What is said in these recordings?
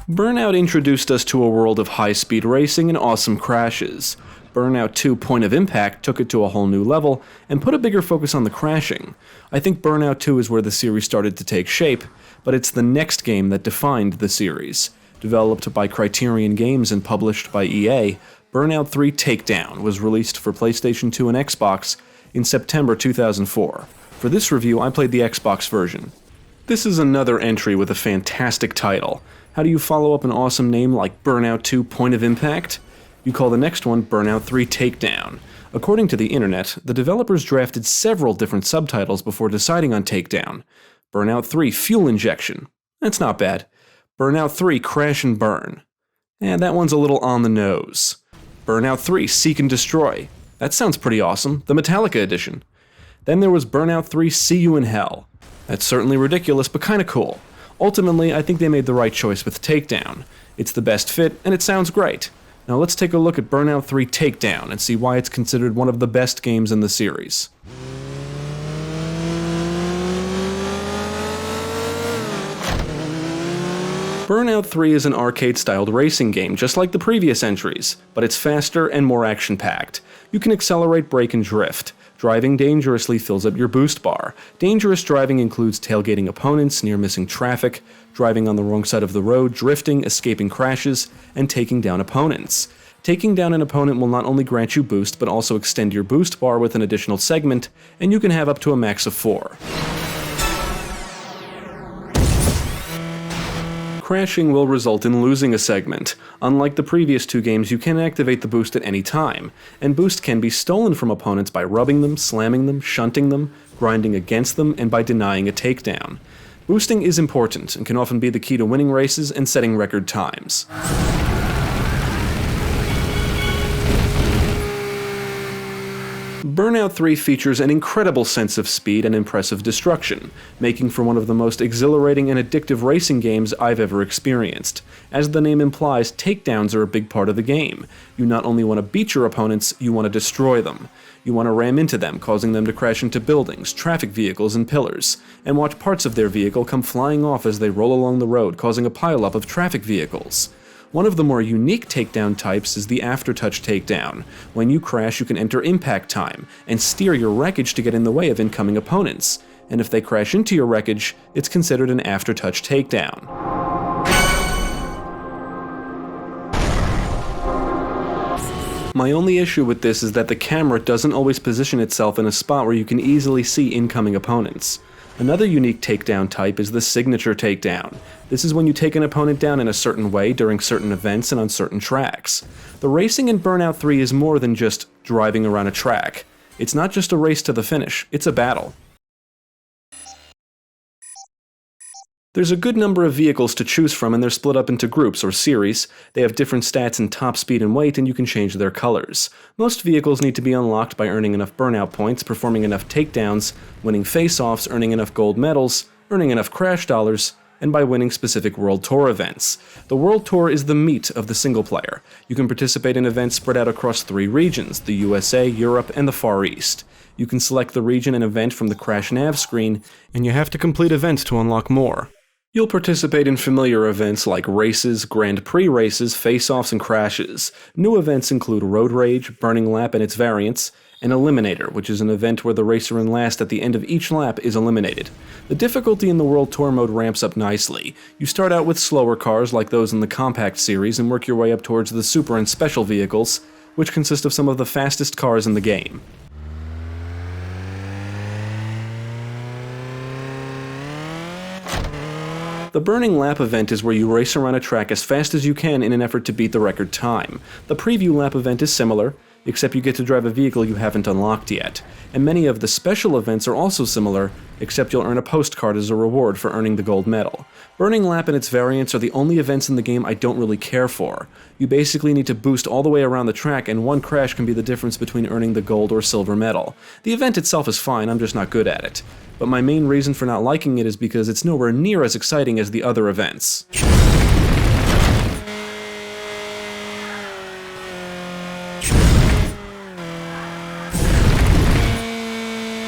Burnout introduced us to a world of high-speed racing and awesome crashes. Burnout 2 Point of Impact took it to a whole new level and put a bigger focus on the crashing. I think Burnout 2 is where the series started to take shape, but it's the next game that defined the series. Developed by Criterion Games and published by EA, Burnout 3 Takedown was released for PlayStation 2 and Xbox in September 2004. For this review, I played the Xbox version. This is another entry with a fantastic title. How do you follow up an awesome name like Burnout 2 Point of Impact? You call the next one Burnout 3 Takedown. According to the internet, the developers drafted several different subtitles before deciding on Takedown. Burnout 3 Fuel Injection. That's not bad. Burnout 3 Crash and Burn. That one's a little on the nose. Burnout 3 Seek and Destroy. That sounds pretty awesome, the Metallica edition. Then there was Burnout 3 See You in Hell. That's certainly ridiculous, but kinda cool. Ultimately, I think they made the right choice with Takedown. It's the best fit, and it sounds great. Now let's take a look at Burnout 3 Takedown and see why it's considered one of the best games in the series. Burnout 3 is an arcade-styled racing game just like the previous entries, but it's faster and more action-packed. You can accelerate, brake, and drift. Driving dangerously fills up your boost bar. Dangerous driving includes tailgating opponents, near-missing traffic, driving on the wrong side of the road, drifting, escaping crashes, and taking down opponents. Taking down an opponent will not only grant you boost, but also extend your boost bar with an additional segment, and you can have up to a max of 4. Crashing will result in losing a segment. Unlike the previous two games, you can activate the boost at any time, and boost can be stolen from opponents by rubbing them, slamming them, shunting them, grinding against them, and by denying a takedown. Boosting is important and can often be the key to winning races and setting record times. Burnout 3 features an incredible sense of speed and impressive destruction, making for one of the most exhilarating and addictive racing games I've ever experienced. As the name implies, takedowns are a big part of the game. You not only want to beat your opponents, you want to destroy them. You want to ram into them, causing them to crash into buildings, traffic vehicles, and pillars, and watch parts of their vehicle come flying off as they roll along the road, causing a pileup of traffic vehicles. One of the more unique takedown types is the aftertouch takedown. When you crash, you can enter impact time and steer your wreckage to get in the way of incoming opponents. And if they crash into your wreckage, it's considered an aftertouch takedown. My only issue with this is that the camera doesn't always position itself in a spot where you can easily see incoming opponents. Another unique takedown type is the signature takedown. This is when you take an opponent down in a certain way during certain events and on certain tracks. The racing in Burnout 3 is more than just driving around a track. It's not just a race to the finish, it's a battle. There's a good number of vehicles to choose from, and they're split up into groups or series. They have different stats in top speed and weight, and you can change their colors. Most vehicles need to be unlocked by earning enough burnout points, performing enough takedowns, winning face-offs, earning enough gold medals, earning enough crash dollars, and by winning specific World Tour events. The World Tour is the meat of the single player. You can participate in events spread out across 3 regions, the USA, Europe, and the Far East. You can select the region and event from the Crash Nav screen, and you have to complete events to unlock more. You'll participate in familiar events like races, Grand Prix races, face-offs, and crashes. New events include Road Rage, Burning Lap and its variants, and Eliminator, which is an event where the racer in last at the end of each lap is eliminated. The difficulty in the World Tour mode ramps up nicely. You start out with slower cars like those in the Compact series and work your way up towards the Super and Special vehicles, which consist of some of the fastest cars in the game. The Burning Lap event is where you race around a track as fast as you can in an effort to beat the record time. The Preview Lap event is similar, except you get to drive a vehicle you haven't unlocked yet. And many of the special events are also similar, except you'll earn a postcard as a reward for earning the gold medal. Burning Lap and its variants are the only events in the game I don't really care for. You basically need to boost all the way around the track, and one crash can be the difference between earning the gold or silver medal. The event itself is fine, I'm just not good at it. But my main reason for not liking it is because it's nowhere near as exciting as the other events.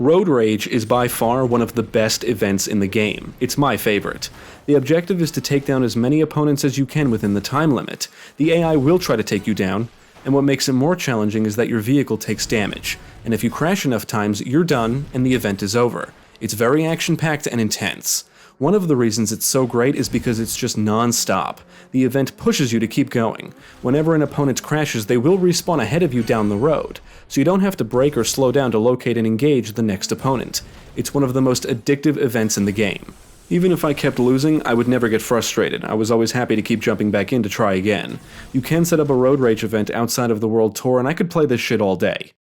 Road Rage is by far one of the best events in the game. It's my favorite. The objective is to take down as many opponents as you can within the time limit. The AI will try to take you down, and what makes it more challenging is that your vehicle takes damage, and if you crash enough times, you're done and the event is over. It's very action-packed and intense. One of the reasons it's so great is because it's just non-stop. The event pushes you to keep going. Whenever an opponent crashes, they will respawn ahead of you down the road, so you don't have to brake or slow down to locate and engage the next opponent. It's one of the most addictive events in the game. Even if I kept losing, I would never get frustrated. I was always happy to keep jumping back in to try again. You can set up a Road Rage event outside of the World Tour, and I could play this shit all day.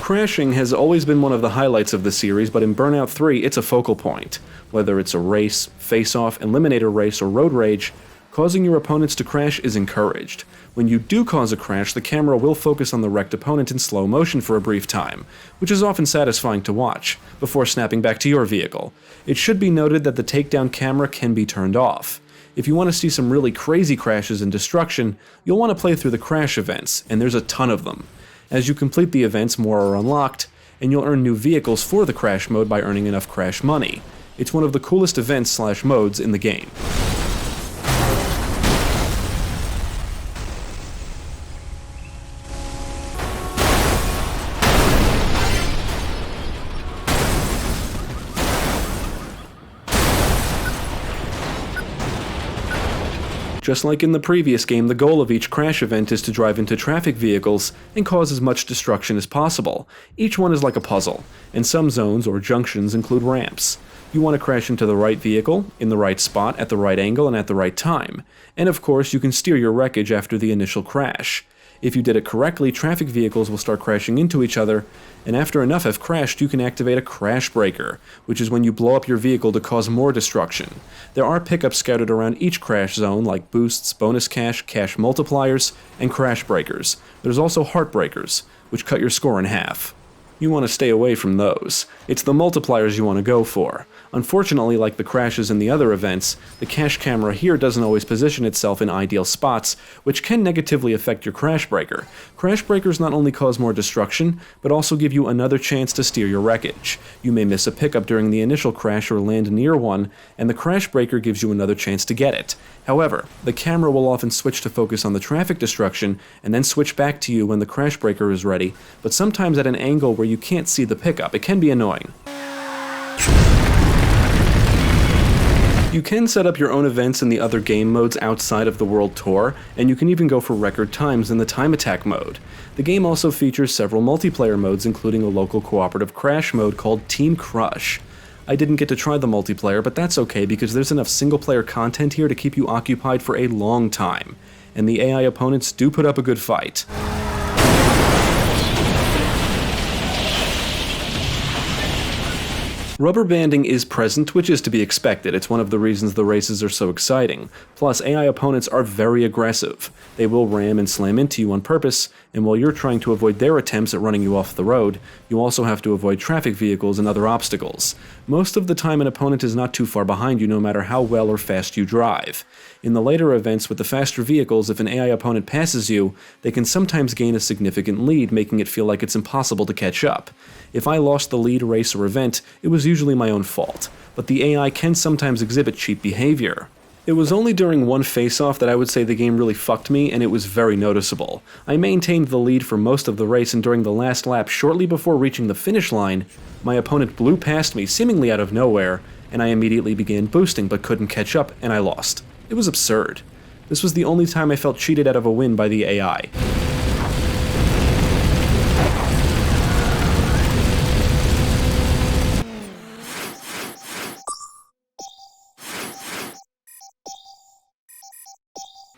Crashing has always been one of the highlights of the series, but in Burnout 3, it's a focal point. Whether it's a race, face-off, eliminator race, or road rage, causing your opponents to crash is encouraged. When you do cause a crash, the camera will focus on the wrecked opponent in slow motion for a brief time, which is often satisfying to watch, before snapping back to your vehicle. It should be noted that the takedown camera can be turned off. If you want to see some really crazy crashes and destruction, you'll want to play through the crash events, and there's a ton of them. As you complete the events, more are unlocked, and you'll earn new vehicles for the crash mode by earning enough crash money. It's one of the coolest events/modes in the game. Just like in the previous game, the goal of each crash event is to drive into traffic vehicles and cause as much destruction as possible. Each one is like a puzzle, and some zones or junctions include ramps. You want to crash into the right vehicle, in the right spot, at the right angle, and at the right time. And of course, you can steer your wreckage after the initial crash. If you did it correctly, traffic vehicles will start crashing into each other, and after enough have crashed, you can activate a crash breaker, which is when you blow up your vehicle to cause more destruction. There are pickups scattered around each crash zone, like boosts, bonus cash, cash multipliers, and crash breakers. There's also heartbreakers, which cut your score in half. You want to stay away from those. It's the multipliers you want to go for. Unfortunately, like the crashes in the other events, the cash camera here doesn't always position itself in ideal spots, which can negatively affect your crash breaker. Crash breakers not only cause more destruction, but also give you another chance to steer your wreckage. You may miss a pickup during the initial crash or land near one, and the crash breaker gives you another chance to get it. However, the camera will often switch to focus on the traffic destruction, and then switch back to you when the crash breaker is ready, but sometimes at an angle where you can't see the pickup. It can be annoying. You can set up your own events in the other game modes outside of the World Tour, and you can even go for record times in the Time Attack mode. The game also features several multiplayer modes, including a local cooperative crash mode called Team Crush. I didn't get to try the multiplayer, but that's okay because there's enough single-player content here to keep you occupied for a long time, and the AI opponents do put up a good fight. Rubber banding is present, which is to be expected. It's one of the reasons the races are so exciting. Plus, AI opponents are very aggressive. They will ram and slam into you on purpose, and while you're trying to avoid their attempts at running you off the road, you also have to avoid traffic vehicles and other obstacles. Most of the time, an opponent is not too far behind you no matter how well or fast you drive. In the later events with the faster vehicles, if an AI opponent passes you, they can sometimes gain a significant lead, making it feel like it's impossible to catch up. If I lost the lead race or event, it was usually my own fault, but the AI can sometimes exhibit cheap behavior. It was only during one face-off that I would say the game really fucked me, and it was very noticeable. I maintained the lead for most of the race, and during the last lap, shortly before reaching the finish line, my opponent blew past me, seemingly out of nowhere, and I immediately began boosting but couldn't catch up, and I lost. It was absurd. This was the only time I felt cheated out of a win by the AI.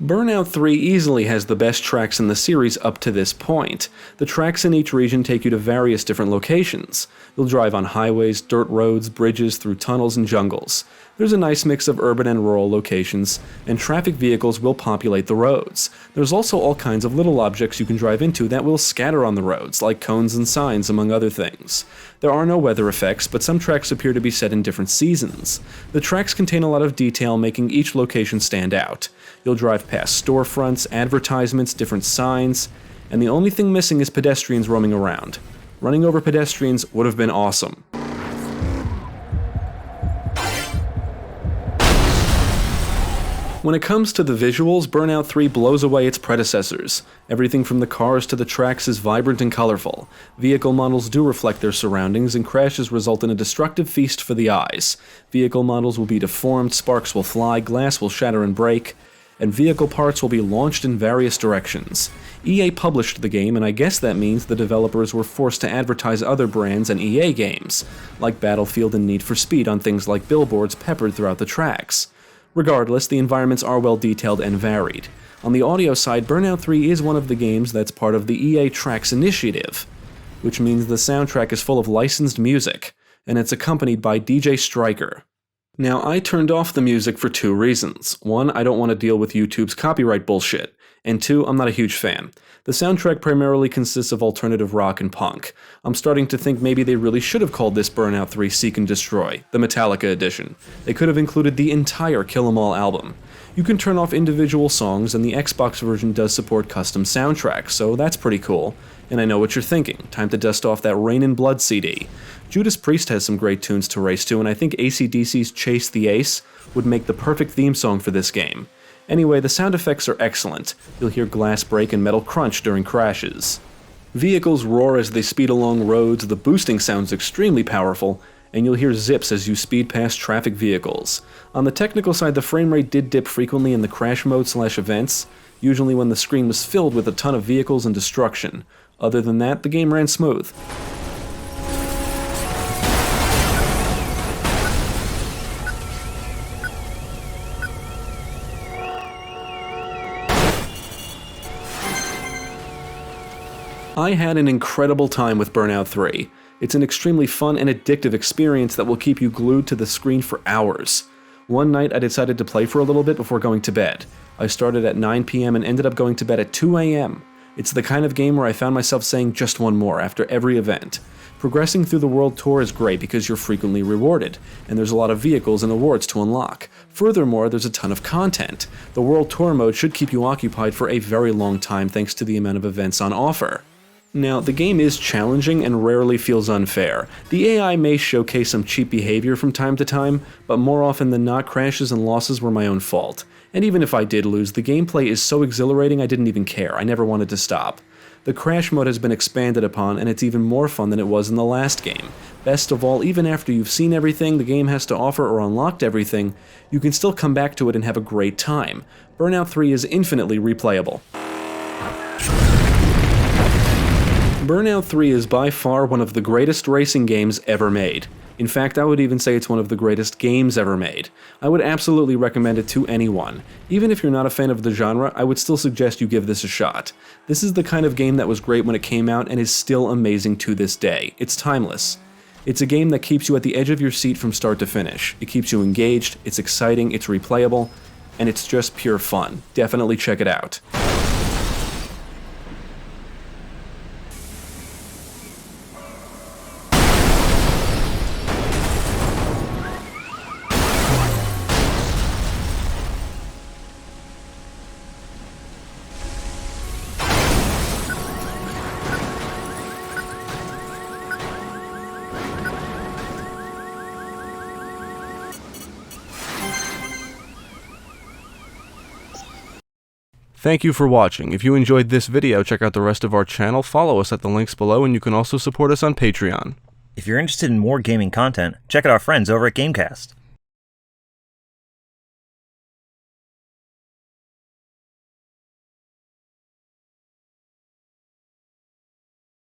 Burnout 3 easily has the best tracks in the series up to this point. The tracks in each region take you to various different locations. You'll drive on highways, dirt roads, bridges, through tunnels, and jungles. There's a nice mix of urban and rural locations, and traffic vehicles will populate the roads. There's also all kinds of little objects you can drive into that will scatter on the roads, like cones and signs, among other things. There are no weather effects, but some tracks appear to be set in different seasons. The tracks contain a lot of detail, making each location stand out. You'll drive past storefronts, advertisements, different signs, and the only thing missing is pedestrians roaming around. Running over pedestrians would have been awesome. When it comes to the visuals, Burnout 3 blows away its predecessors. Everything from the cars to the tracks is vibrant and colorful. Vehicle models do reflect their surroundings, and crashes result in a destructive feast for the eyes. Vehicle models will be deformed, sparks will fly, glass will shatter and break, and vehicle parts will be launched in various directions. EA published the game, and I guess that means the developers were forced to advertise other brands and EA games, like Battlefield and Need for Speed on things like billboards peppered throughout the tracks. Regardless, the environments are well detailed and varied. On the audio side, Burnout 3 is one of the games that's part of the EA Tracks initiative, which means the soundtrack is full of licensed music, and it's accompanied by DJ Stryker. Now, I turned off the music for two reasons. One, I don't want to deal with YouTube's copyright bullshit, and two, I'm not a huge fan. The soundtrack primarily consists of alternative rock and punk. I'm starting to think maybe they really should have called this Burnout 3 Seek and Destroy, the Metallica edition. They could have included the entire Kill 'Em All album. You can turn off individual songs, and the Xbox version does support custom soundtracks, so that's pretty cool. And I know what you're thinking, time to dust off that Rain in Blood CD. Judas Priest has some great tunes to race to, and I think AC/DC's Chase the Ace would make the perfect theme song for this game. Anyway, the sound effects are excellent. You'll hear glass break and metal crunch during crashes. Vehicles roar as they speed along roads, the boosting sounds extremely powerful, and you'll hear zips as you speed past traffic vehicles. On the technical side, the frame rate did dip frequently in the crash mode/events, usually when the screen was filled with a ton of vehicles and destruction. Other than that, the game ran smooth. I had an incredible time with Burnout 3. It's an extremely fun and addictive experience that will keep you glued to the screen for hours. One night I decided to play for a little bit before going to bed. I started at 9 p.m. and ended up going to bed at 2 a.m. It's the kind of game where I found myself saying just one more after every event. Progressing through the world tour is great because you're frequently rewarded, and there's a lot of vehicles and awards to unlock. Furthermore, there's a ton of content. The world tour mode should keep you occupied for a very long time thanks to the amount of events on offer. Now, the game is challenging and rarely feels unfair. The AI may showcase some cheap behavior from time to time, but more often than not, crashes and losses were my own fault. And even if I did lose, the gameplay is so exhilarating I didn't even care. I never wanted to stop. The crash mode has been expanded upon, and it's even more fun than it was in the last game. Best of all, even after you've seen everything the game has to offer or unlocked everything, you can still come back to it and have a great time. Burnout 3 is infinitely replayable. Burnout 3 is by far one of the greatest racing games ever made. In fact, I would even say it's one of the greatest games ever made. I would absolutely recommend it to anyone. Even if you're not a fan of the genre, I would still suggest you give this a shot. This is the kind of game that was great when it came out and is still amazing to this day. It's timeless. It's a game that keeps you at the edge of your seat from start to finish. It keeps you engaged, it's exciting, it's replayable, and it's just pure fun. Definitely check it out. Thank you for watching. If you enjoyed this video, check out the rest of our channel, follow us at the links below, and you can also support us on Patreon. If you're interested in more gaming content, check out our friends over at Gamecast.